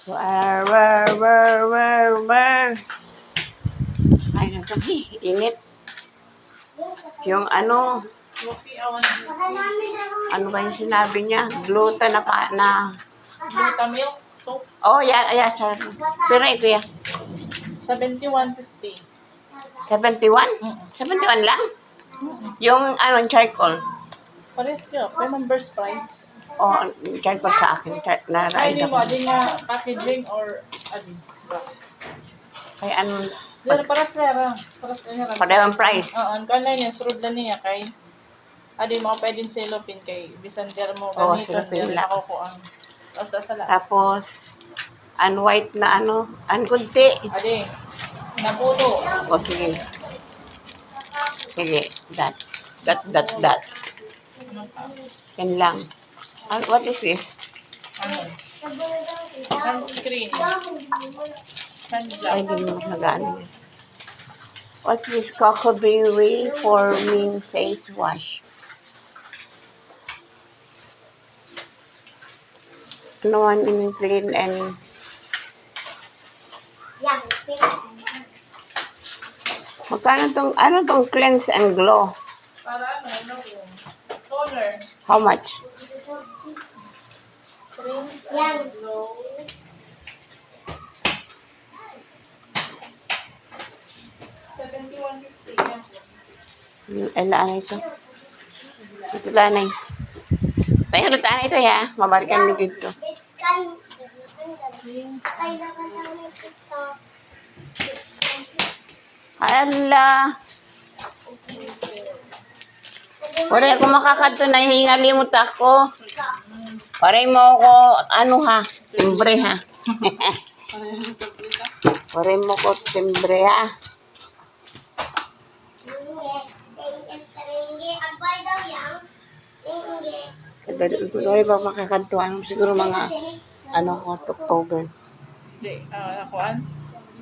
Where? Ay, nagsabi, init. Yung ano ba yung sinabi niya? Gluten na. Buttermilk soup. Oh, yeah, sir. Pero ito yan. 71.50. 71? 71 lang? Yung charcoal. Pares ka. May members price. Oh, charcoal sa akin. Ay, Naraid di mo. ako. Adi nga packaging or adi. Kay Dito, paras lera. Paras lera. Parehong price. Oo, ang kanila niya. Surod na niya kay adi mo pwedeng silopin kay bisander mo. Oo, Ganito. silopin Dito lang. ako ko ang sasala. Tapos, white na kunti. Adi. Napuno. O, sige. Sige, that. Yan lang. What is this? Ano? Sunscreen. Ay, Sunglass. hindi mo nagano yan. What's this? Cocoberry Forming Face Wash. Ano one in clean and... Magkano tong cleanse and glow? Para ano toner. How much? Cleanse and glow. 71.50 yan. Laan ito. Ito lanay. Tayo na ito ya. Mabalikan mo dito. Ala. Pare ako makakadto na hingalimot ako. Pare mo ako timbre ha. Pare mo ko timbre ha. Pare ba makakadto siguro mga October. Hindi, nakuan.